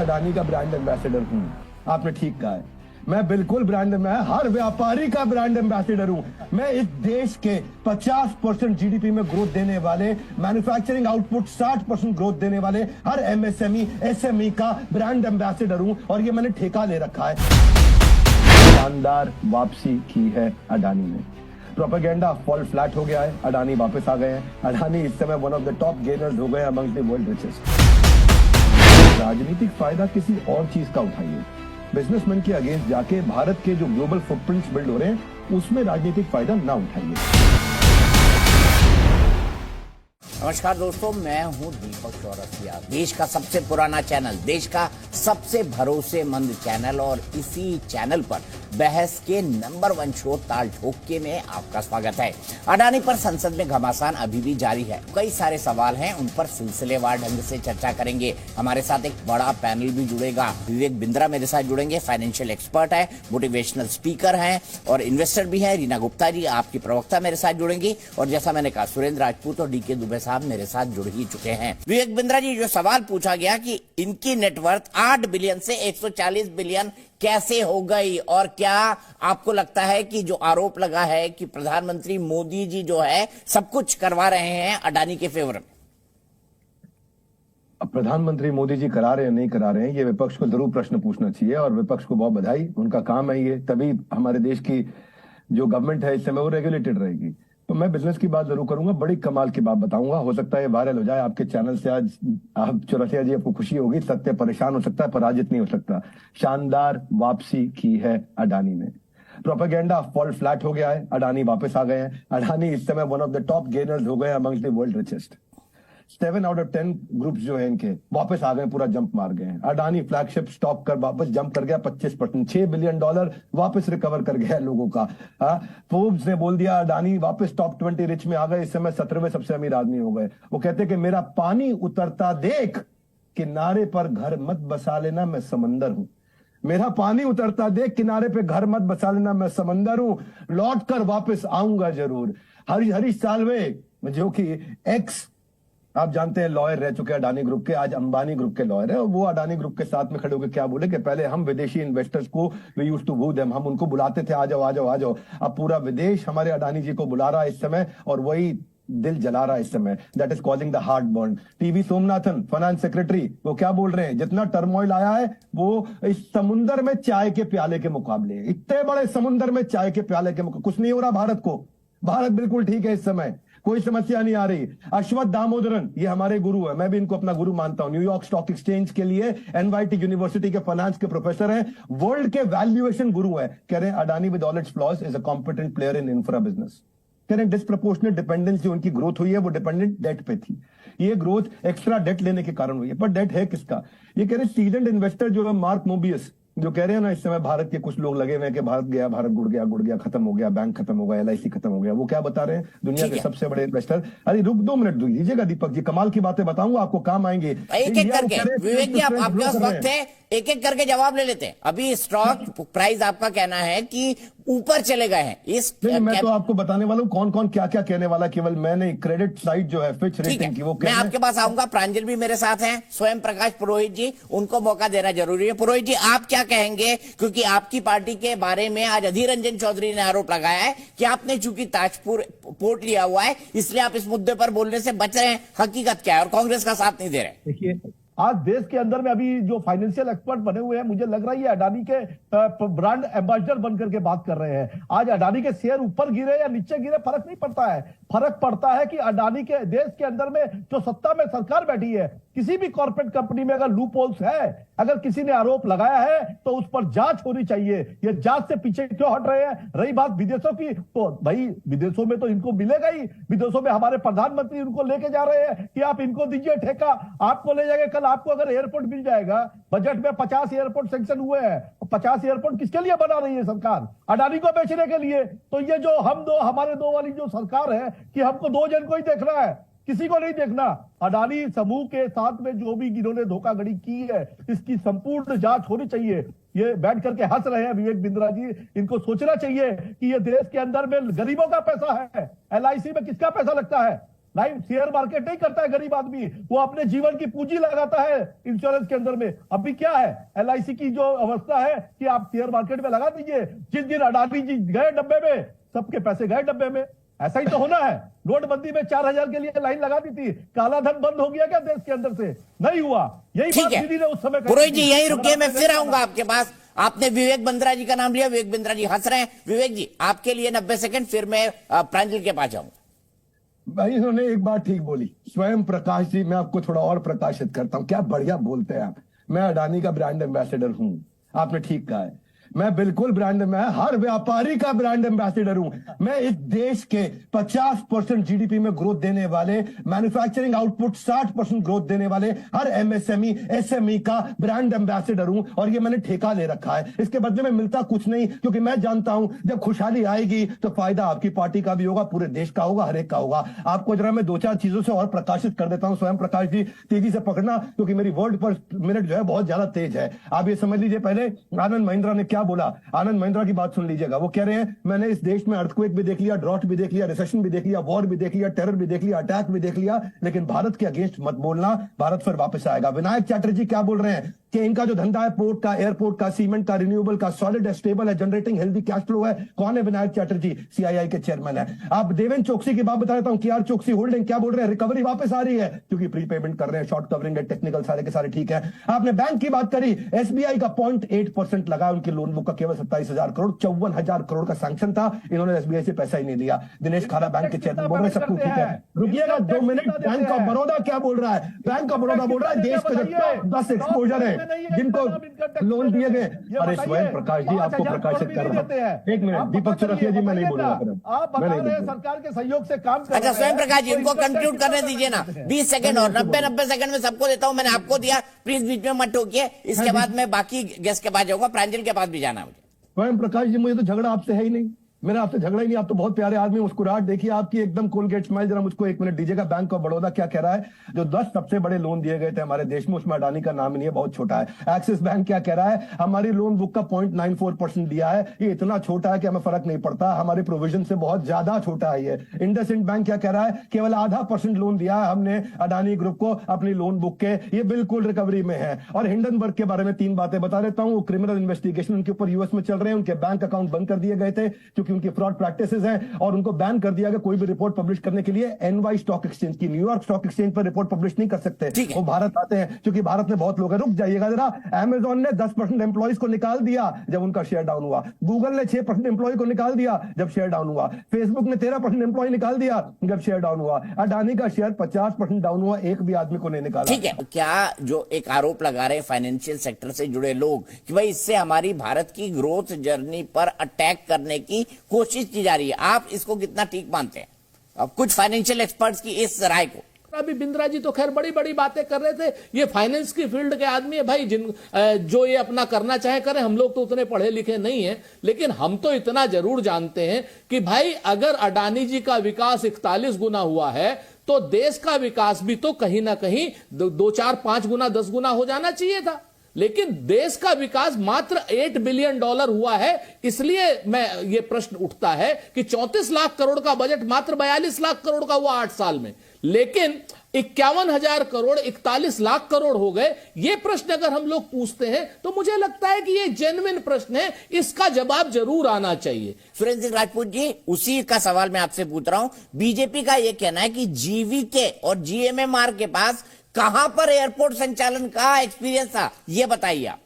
अडानी का brand ambassador हूं। आपने ठीक कहा है, मैं बिल्कुल मैं हर व्यापारी का ब्रांड एम्बेसडर हूं। मैं इस देश के 50% जीडीपी में ग्रोथ देने वाले, मैन्युफैक्चरिंग आउटपुट 60% ग्रोथ देने वाले हर एमएसएमई एसएमई का ब्रांड एम्बेसडर हूं, और ये मैंने ठेका ले रखा है। शानदार वापसी की है अडानी ने। प्रोपेगेंडा फॉल फ्लैट हो गया है, अडानी वापस आ गए हैं। अडानी इस समय one of the top gainers हो गए अमंग द वर्ल्ड रिचेस्ट। राजनीतिक फायदा किसी और चीज का उठाइए, बिजनेसमैन के अगेंस्ट जाके भारत के जो ग्लोबल फुटप्रिंट्स बिल्ड हो रहे हैं उसमें राजनीतिक फायदा ना उठाइए। नमस्कार दोस्तों, मैं हूं दीपक चौरसिया। देश का सबसे पुराना चैनल, देश का सबसे भरोसेमंद चैनल, और इसी चैनल पर बहस के नंबर 1 शो ताल ठोक में आपका स्वागत है। अडानी पर संसद में घमासान अभी भी जारी है। कई सारे सवाल हैं, उन पर सिलसिलेवार ढंग से चर्चा करेंगे। हमारे साथ एक बड़ा पैनल भी जुड़ेगा। विवेक बिंद्रा मेरे साथ जुड़ेंगे, फाइनेंशियल एक्सपर्ट है, मोटिवेशनल स्पीकर हैं और इन्वेस्टर भी है। रीना गुप्ता जी आपकी प्रवक्ता मेरे साथ जुड़ेंगी, और जैसा मैंने कहा सुरेंद्र राजपूत और डीके दुबे साहब मेरे साथ जुड़ ही चुके हैं। विवेक बिंद्रा जी, जो सवाल पूछा गया कि इनकी नेटवर्थ 8 बिलियन से 140 बिलियन कैसे हो गई, और क्या आपको लगता है कि जो आरोप लगा है कि प्रधानमंत्री मोदी जी जो है सब कुछ करवा रहे हैं अडानी के फेवर में? अब प्रधानमंत्री मोदी जी करा रहे हैं नहीं करा रहे हैं, ये विपक्ष को जरूर प्रश्न पूछना चाहिए, और विपक्ष को बहुत बधाई, उनका काम है ये। तभी हमारे देश की जो गवर्नमेंट है इस समय वो रेगुलेटेड रहेगी। तो मैं बिजनेस की बात जरूर करूंगा, बड़ी कमाल की बात बताऊंगा। हो सकता है ये वायरल हो जाए आपके चैनल से। आज आप चौरसिया जी, आपको खुशी होगी, सत्य परेशान हो सकता है, पराजित नहीं हो सकता। शानदार वापसी की है अडानी ने। प्रोपेगेंडा फॉल फ्लैट हो गया है, अडानी वापस आ गए हैं। अडानी इस समय one of the top gainers हो गए among the world richest. 7 out of 10 groups जो है इनके वापस आ गए, पूरा जंप मार गए हैं। अडानी फ्लैगशिप स्टॉक कर वापस जंप कर गया 25%, $6 बिलियन वापस रिकवर कर गया लोगों का। फोर्ब्स ने बोल दिया अडानी वापस टॉप 20 रिच में आ गए, इस समय 17वें सबसे अमीर आदमी हो गए। वो कहते कि मेरा पानी उतरता देख किनारे पर घर मत बसा लेना, मैं समंदर हूं। मेरा पानी उतरता देख किनारे पे घर मत बसा लेना, मैं समंदर हूं, लौट कर वापस आऊंगा जरूर। हरीश साल्वे जो कि एक्स, आप जानते हैं, लॉयर रह चुके हैं अडानी ग्रुप के, आज अंबानी ग्रुप के लॉयर है, और वो अडानी ग्रुप के साथ में खड़े होकर क्या बोले कि पहले हम विदेशी इन्वेस्टर्स को we used to woo them, हम उनको बुलाते थे आ जाओ आ जाओ आ जाओ। अब पूरा विदेश हमारे अडानी जी को बुला रहा है इस समय, और वही दिल जला रहा है इस समय। That is causing the heart burn. TV Somanathan, finance secretary, वो क्या बोल रहे हैं, जितना टर्मोइल आया है वो इस समुंदर में चाय के प्याले के मुकाबले, इतने बड़े समुंदर में चाय के प्याले के मुकाबले कुछ नहीं हो रहा भारत को। भारत बिल्कुल ठीक है इस समय, कोई समस्या नहीं आ रही। अश्वत्थ दामोदरन, ये हमारे गुरु है, मैं भी इनको अपना गुरु मानता हूं। न्यूयॉर्क स्टॉक एक्सचेंज के लिए एनवाईटी यूनिवर्सिटी के फाइनेंस के प्रोफेसर हैं, वर्ल्ड के वैल्यूएशन गुरु है। कह रहे हैं Adani with all it's flaws is a competent player in infra business. कह रहे हैं डिस्प्रपोर्शनेट डिपेंडेंस जो उनकी ग्रोथ हुई है वो डिपेंडेंट डेट पे थी, ये ग्रोथ एक्स्ट्रा डेट लेने के कारण हुई है। पर डेट है किसका? ये कह रहे सीजनड इन्वेस्टर जो है मार्क मोबियस, जो कह रहे हैं ना इस समय भारत के कुछ लोग लगे हुए हैं कि भारत गया, भारत गुड़ गया खत्म हो गया, बैंक खत्म हो गया, LIC खत्म हो गया। वो क्या बता रहे हैं? दुनिया के सबसे बड़े इन्वेस्टर। अरे रुक 2 मिनट दीजिएगा दीपक जी, कमाल की बातें बताऊंगा आपको, काम आएंगे एक एक करके। विवेक जी, आपके पास वक्त है, एक एक करके जवाब ले लेते हैं। अभी स्टॉक प्राइस आपका कहना है कि ऊपर चले गए हैं इस, मैं तो आपको बताने वाला हूँ कौन कौन क्या क्या कहने वाला, केवल मैंने क्रेडिट साइड जो है फिच रेटिंग की वो मैं आपके पास आऊंगा। प्रांजल भी मेरे साथ हैं, स्वयं प्रकाश पुरोहित जी, उनको मौका देना जरूरी है। पुरोहित जी, आप क्या कहेंगे, क्योंकि आपकी पार्टी के बारे में आज अधीर रंजन चौधरी ने आरोप लगाया है कि आपने चूंकि ताजपुर पोर्ट लिया हुआ है इसलिए आप इस मुद्दे पर बोलने से बच रहे हैं। हकीकत क्या है, और कांग्रेस का साथ नहीं दे रहे? देखिए, आज देश के अंदर में अभी जो फाइनेंशियल एक्सपर्ट बने हुए हैं, मुझे लग रहा है ये अडानी के ब्रांड एम्बेसडर बनकर के बात कर रहे हैं। आज अडानी के शेयर ऊपर गिरे या नीचे गिरे फर्क नहीं पड़ता है, फर्क पड़ता है कि अडानी के देश के अंदर में जो सत्ता में सरकार बैठी है, किसी भी कॉर्पोरेट कंपनी में अगर लूप होल्स है, अगर किसी ने आरोप लगाया है तो उस पर जांच होनी चाहिए। ये जांच से पीछे क्यों हट रहे हैं? रही बात विदेशों की, तो भाई विदेशों में तो इनको मिलेगा ही। विदेशों में हमारे प्रधानमंत्री उनको लेके जा रहे हैं कि आप इनको दीजिए ठेका, आपको ले जाएंगे। कल आपको अगर एयरपोर्ट मिल जाएगा, बजट में 50 एयरपोर्ट सैंक्शन हुए हैं, 50 एयरपोर्ट किसके लिए बना रही है सरकार? अडानी को बेचने के लिए। तो ये जो हम दो हमारे दो वाली जो सरकार है कि हमको 2 जन को ही देखना है, किसी को नहीं देखना। अडानी समूह के साथ में जो भी इन्होंने धोखाधड़ी की है, इसकी संपूर्ण जांच होनी चाहिए। ये बैठ करके हंस रहे हैं विवेक बिंद्रा जी, इनको सोचना चाहिए कि ये देश के अंदर में गरीबों का पैसा है। LIC में किसका पैसा लगता है? लाइव शेयर मार्केट नहीं करता है गरीब आदमी, वो अपने जीवन की पूंजी लगाता है इंश्योरेंस के अंदर में। अभी क्या है एलआईसी की जो अवस्था है कि आप शेयर मार्केट में लगा दीजिए, जिस दिन अडानी जी गए डब्बे में, सबके पैसे गए डब्बे में। ऐसा ही तो होना है। नोटबंदी में 4000 के लिए लाइन लगा दी थी, काला धन बंद हो गया क्या देश के अंदर से? नहीं हुआ। यही बात ठीक दीदी ने उस समय है पुरोहित जी, यहीं रुकिए, मैं फिर आऊंगा आपके पास। आपने विवेक बिंद्रा जी का नाम लिया, विवेक बिंद्रा जी हंस रहे हैं। विवेक जी, आपके लिए 90 सेकंड, फिर मैं प्रांजल के पास जाऊंगा। भाई इन्होंने एक बात ठीक बोली, स्वयं प्रकाश जी। मैं आपको थोड़ा और प्रकाशित करता हूं, क्या बढ़िया बोलते हैं आप। मैं अडानी का ब्रांड एम्बेसडर हूं, आपने ठीक कहा है। मैं बिल्कुल ब्रांड, मैं हर व्यापारी का ब्रांड एम्बेसडर हूं। मैं इस देश के 50% जीडीपी में ग्रोथ देने वाले, मैन्युफैक्चरिंग आउटपुट 60% ग्रोथ देने वाले हर एमएसएमई एसएमई का ब्रांड एम्बेसडर हूं। और ये मैंने ठेका ले रखा है। इसके बदले में मिलता कुछ नहीं, क्योंकि मैं जानता हूं जब खुशहाली आएगी तो फायदा आपकी पार्टी का भी होगा, पूरे देश का होगा, हर एक का होगा। आपको जरा मैं 2-4 चीजों से और प्रकाशित कर देता हूं। स्वयं प्रकाश जी तेजी से पकड़ना, क्योंकि मेरी वर्ड पर मिनट जो है बहुत ज्यादा तेज है। आप ये समझ लीजिए, पहले आनंद महिंद्रा ने क्या बोला। आनंद महिंद्रा की बात सुन लीजिएगा। वो कह रहे हैं मैंने इस देश में अर्थक्वेक भी देख लिया, ड्रॉट भी देख लिया, रिसेशन भी देख लिया, वॉर भी देख लिया, टेरर भी देख लिया, अटैक भी देख लिया, लेकिन भारत के अगेंस्ट मत बोलना, भारत फिर वापस आएगा। विनायक चैटर्जी क्या बोल रहे हैं कि इनका जो धंधा है पोर्ट का, एयरपोर्ट का, सीमेंट का, रिन्यूएबल का, सॉलिड है, स्टेबल है, जनरेटिंग हेल्दी कैश फ्लो है। कौन है विनायक चैटर्जी? सीआईआई के चेयरमैन है। आप देवेंद्र चौकसी की बात बता देता हूं। केआर चौकसी होल्डिंग क्या बोल रहे हैं? रिकवरी वापस आ रही है, क्योंकि प्रीपेमेंट कर रहे हैं, शॉर्ट कवरिंग है, टेक्निकल सारे के सारे ठीक है। आपने बैंक की बात करी, एसबीआई का 0.8% लगा उनकी लोन बुक का, केवल 27,000 करोड़, 54,000 करोड़ का सैंक्शन था। इन्होंने एसबीआई से पैसा ही नहीं लिया। दिनेश खारा बैंक के चेयरमैन बोल रहे हैं सब कुछ ठीक है। रुकिएगा 2 मिनट। बैंक ऑफ बड़ौदा क्या बोल रहा है? बैंक ऑफ बड़ौदा बोल रहा है देश का जो टॉप 10 एक्सपोजर है जिनको लोन दिए गए। अरे स्वयं प्रकाश जी आपको प्रकाशित कर रहा हूं। एक मिनट दीपक चौरसिया जी, मैं नहीं बोलूंगा। आप बता रहे हैं सरकार के सहयोग से काम कर। अच्छा स्वयं प्रकाश जी, इनको कंक्लूड करने दीजिए ना। 20 सेकंड और 90 सेकंड में सबको देता हूं। मैंने आपको दिया, प्लीज बीच में मत टोकिए। इसके बाद मैं बाकी गेस्ट के पास जाऊंगा, प्रांजल के पास भी जाना है मुझे। स्वयं प्रकाश जी, मुझे तो झगड़ा आपसे है ही नहीं, मेरा आपसे झगड़ा ही नहीं। आप तो बहुत प्यारे आदमी, मुस्कुराहट देखिए आपकी एकदम कोलगेट स्माइल। जरा मुझको 1 मिनट दीजिएगा। बैंक ऑफ बड़ौदा क्या कह रहा है? जो 10 सबसे बड़े लोन दिए गए थे हमारे देश में, उसमें अडानी का नाम नहीं है, बहुत छोटा है। एक्सिस बैंक क्या कह रहा है? हमारी लोन बुक का 0.94% दिया है, ये इतना छोटा है कि हमें फर्क नहीं पड़ता, हमारे प्रोविजन से बहुत ज्यादा छोटा है ये। इंडसइंड बैंक क्या कह रहा है? केवल आधा % लोन दिया है हमने अडानी ग्रुप को अपनी लोन बुक के, ये बिल्कुल रिकवरी में है। और हिंडनबर्ग के बारे में 3 बातें बता देता हूं। क्रिमिनल इन्वेस्टिगेशन उनके ऊपर यूएस में चल रहे हैं, उनके बैंक अकाउंट बंद कर दिए गए थे क्योंकि उनकी फ्रॉड प्रैक्टिस हैं, और उनको बैन कर दिया गया कोई भी रिपोर्ट पब्लिश करने के लिए। एनवाई स्टॉक एक्सचेंज की, न्यूयॉर्क स्टॉक एक्सचेंज पर रिपोर्ट पब्लिश नहीं कर सकते, वो भारत आते हैं, क्योंकि भारत में बहुत लोग हैं। रुक जाइएगा जरा। अमेजॉन ने 10% एम्प्लॉइज को निकाल दिया जब उनका शेयर डाउन हुआ। गूगल ने 6% एम्प्लॉय को निकाल दिया जब शेयर डाउन हुआ। फेसबुक ने 13% एम्प्लॉय निकाल दिया जब शेयर डाउन हुआ। अडानी का शेयर 50% डाउन हुआ, एक भी आदमी को नहीं निकाला। ठीक है, क्या जो एक आरोप लगा रहे फाइनेंशियल सेक्टर से जुड़े लोग कि भाई इससे हमारी भारत की ग्रोथ जर्नी पर अटैक करने की कोशिश की जा रही है, आप इसको कितना ठीक मानते हैं? अब कुछ फाइनेंशियल एक्सपर्ट्स की इस राय को। अभी बिंद्रा जी तो खैर बड़ी बड़ी बातें कर रहे थे। ये फाइनेंस की फील्ड के आदमी है भाई, जो ये अपना करना चाहे करें। हम लोग तो उतने पढ़े लिखे नहीं हैं, लेकिन हम तो इतना जरूर जानते हैं कि भाई अगर अडानी जी का विकास 41 गुना हुआ है तो देश का विकास भी तो कहीं ना कहीं 2, 4, 5 गुना 10 गुना हो जाना चाहिए था। लेकिन देश का विकास मात्र $8 बिलियन हुआ है। इसलिए मैं ये प्रश्न उठता है कि 34 लाख करोड़ का बजट मात्र 42 लाख करोड़ का हुआ 8 साल में, लेकिन 51,000 करोड़ 41 लाख करोड़ हो गए। ये प्रश्न अगर हम लोग पूछते हैं तो मुझे लगता है कि ये जेन्युइन प्रश्न है, इसका जवाब जरूर आना चाहिए। सुरेंद्र सिंह राजपूत जी, उसी का सवाल मैं आपसे पूछ रहा हूं। बीजेपी का यह कहना है कि जीवीके और जीएमएमआर के पास कहां पर एयरपोर्ट संचालन का एक्सपीरियंस था, यह बताइए आप।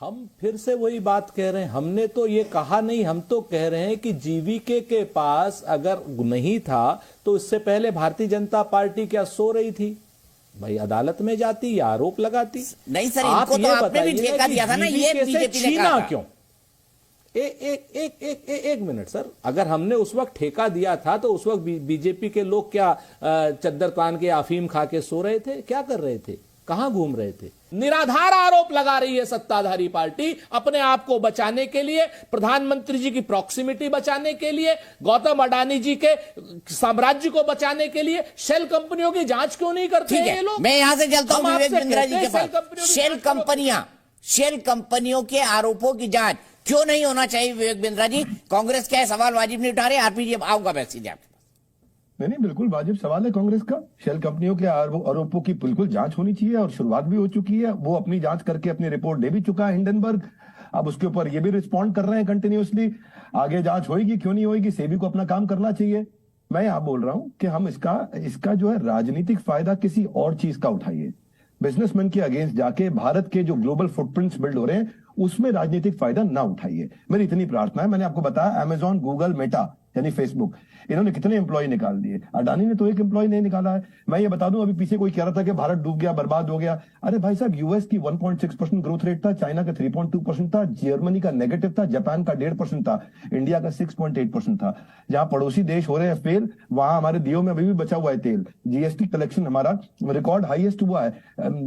हम फिर से वही बात कह रहे हैं, हमने तो ये कहा नहीं, हम तो कह रहे हैं कि जीवीके के पास अगर नहीं था तो इससे पहले भारतीय जनता पार्टी क्या सो रही थी? भाई अदालत में जाती या आरोप लगाती? नहीं सर, इनको तो आपने भी ठेका दिया था ना, ये बीजेपी ने कहा क्यों? एक मिनट सर, अगर हमने उस वक्त ठेका दिया था तो उस वक्त बीजेपी के लोग क्या चद्दर तान के अफीम खा के सो रहे थे? क्या कर रहे थे? कहां घूम रहे थे? निराधार आरोप लगा रही है सत्ताधारी पार्टी अपने आप को बचाने के लिए, प्रधानमंत्री जी की प्रॉक्सिमिटी बचाने के लिए, गौतम अडानी जी के साम्राज्य को बचाने के लिए। शेल कंपनियों की जांच क्यों नहीं करते हैं ये लोग? मैं यहां से चलता हूं विवेक बिंद्रा जी के पास। शेल कंपनियों के आरोपों की जांच क्यों नहीं होना चाहिए विवेक बिंद्रा जी? कांग्रेस क्या है सवाल वाजिब नहीं उठा रहे? आरपी जी अब आऊंगा मैसेज आपके पास। नहीं, बिल्कुल वाजिब सवाल है कांग्रेस का। शेल कंपनियों के आरोपों की बिल्कुल जांच होनी चाहिए और शुरुआत भी हो चुकी है। वो अपनी जांच करके अपनी रिपोर्ट दे भी चुका है हिंडनबर्ग। अब उसके ऊपर ये भी रिस्पॉन्ड कर रहे हैं कंटिन्यूअसली। आगे जांच होगी, क्यों नहीं होगी? सेबी को अपना काम करना चाहिए। मैं यहां बोल रहा हूं कि हम इसका जो है राजनीतिक फायदा किसी और चीज का उठाइए। बिजनेसमैन के अगेंस्ट जाके भारत के जो ग्लोबल फुटप्रिंट्स बिल्ड हो रहे हैं उसमें राजनीतिक फायदा ना उठाइए। मेरी इतनी प्रार्थना है। मैंने आपको बताया अमेजॉन, गूगल, मेटा यानी फेसबुक, इन्होंने कितने एम्प्लॉय निकाल दिए। अडानी ने तो एक एम्प्लॉय नहीं निकाला है। मैं ये बता दूं, अभी पीछे कोई कह रहा था कि भारत डूब गया, बर्बाद हो गया। अरे भाई साहब, यूएस की 1.6% ग्रोथ रेट था, चाइना का 3.2% था, जर्मनी का नेगेटिव था, जापान का 1.5% था, इंडिया का 6.8% था। जहां पड़ोसी देश हो रहे हैं फेल, वहां हमारे दियो में अभी भी बचा हुआ है तेल। जीएसटी कलेक्शन हमारा रिकॉर्ड हाईएस्ट हुआ है।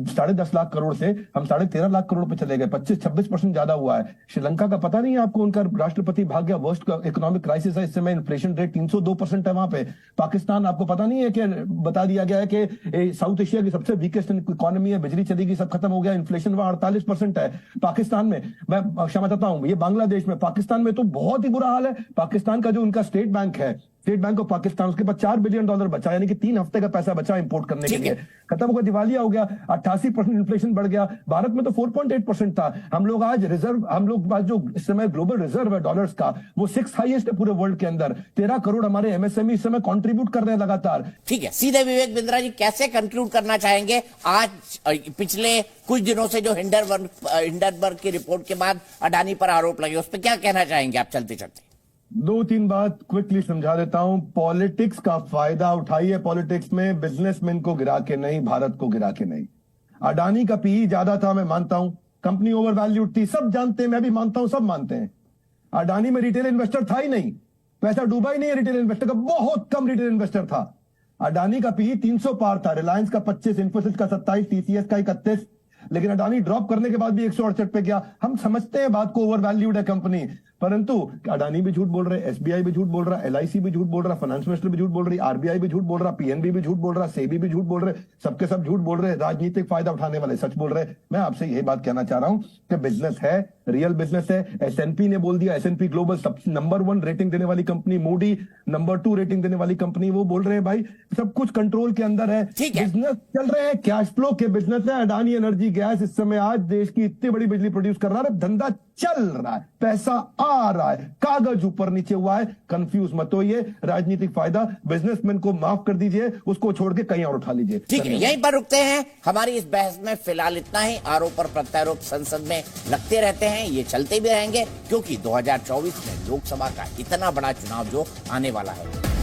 10.5 लाख करोड़ से हम 13.5 लाख करोड़ पे चले गए, 25-26% ज्यादा हुआ है। श्रीलंका का पता नहीं है आपको, उनका राष्ट्रपति भाग गया, वर्स्ट इकोनॉमिक क्राइसिस है इस समय, इन्फ्लेशन रेट 302% है वहां पे। पाकिस्तान आपको पता नहीं है कि बता दिया गया है कि साउथ एशिया की सबसे वीकेस्ट इकोनॉमी है, बिजली चली गई, सब खत्म हो गया, इन्फ्लेशन वहां 48% है पाकिस्तान में। मैं क्षमा चाहता हूं, ये बांग्लादेश में, पाकिस्तान में तो बहुत ही बुरा हाल है। पाकिस्तान का जो उनका स्टेट बैंक है, स्टेट बैंक ऑफ पाकिस्तान, उसके पास $4 बिलियन बचा, यानी कि 3 हफ्ते का पैसा बचा इंपोर्ट करने के लिए। खत्म होगा, दिवालिया हो गया, 88% इन्फ्लेशन बढ़ गया। भारत में तो 4.8% था। हम लोग आज हम लोग पास जो इस समय ग्लोबल रिजर्व है डॉलर्स का, वो 6th हाईएस्ट है पूरे वर्ल्ड के अंदर। 13 करोड़ हमारे एमएसएमई इस समय कॉन्ट्रीब्यूट कर रहे हैं लगातार। ठीक है, सीधे विवेक बिंद्रा जी कैसे कंक्लूड करना चाहेंगे? आज पिछले कुछ दिनों से जो हिंडनबर्ग की रिपोर्ट के बाद अडानी पर आरोप लगे, उस पर क्या कहना चाहेंगे आप चलते चलते? 2-3 बात क्विकली समझा देता हूं। पॉलिटिक्स का फायदा उठाइए। पॉलिटिक्स में बिजनेसमैन को गिरा के नहीं, भारत को गिरा के नहीं। अडानी का पीई ज्यादा था, मैं मानता हूं। कंपनी ओवर वैल्यूड थी, सब जानते हैं, मैं भी मानता हूं, सब मानते हैं। अडानी में रिटेल इन्वेस्टर था ही नहीं, पैसा डूबा ही नहीं है रिटेल इन्वेस्टर का, बहुत कम रिटेल इन्वेस्टर था। अडानी का पीई 300 पार था, रिलायंस का 25, इन्फोसिस का 27, टीसीएस का 31, लेकिन अडानी ड्रॉप करने के बाद भी 168 पे गया। हम समझते हैं बात को, ओवर वैल्यूड है कंपनी, परंतु अडानी भी झूठ बोल रहे, एसबीआई भी झूठ बोल रहा, एलआईसी भी झूठ बोल रहा, फाइनेंस मिनिस्टर भी झूठ बोल रही, आरबीआई भी झूठ बोल रहा, पीएनबी भी झूठ बोल रहा, सेबी भी झूठ बोल रहे, सबके सब झूठ बोल रहे, राजनीतिक फायदा उठाने वाले सच बोल रहे। मैं आपसे यही बात कहना चाह रहा हूं कि बिजनेस है, रियल बिजनेस है। एसएनपी ने बोल दिया, एसएनपी ग्लोबल नंबर 1 रेटिंग देने वाली कंपनी, मोडी नंबर 2 रेटिंग देने वाली कंपनी, वो बोल रहे हैं भाई सब कुछ कंट्रोल के अंदर है, बिजनेस चल रहे हैं, कैश फ्लो के बिजनेस है। अडानी एनर्जी गैस इस समय आज देश की इतनी बड़ी बिजली प्रोड्यूस कर रहा है, धंधा चल रहा है, पैसा आ रहा है, कागज ऊपर नीचे हुआ है। कंफ्यूज मत होइए, राजनीतिक फायदा बिजनेसमैन को माफ कर दीजिए, उसको छोड़ के कहीं और उठा लीजिए। ठीक है, यहीं पर रुकते हैं। हमारी इस बहस में फिलहाल इतना ही। आरोप और प्रत्यारोप संसद में लगते रहते हैं, ये चलते भी रहेंगे, क्योंकि 2024 में लोकसभा का इतना बड़ा चुनाव जो आने वाला है।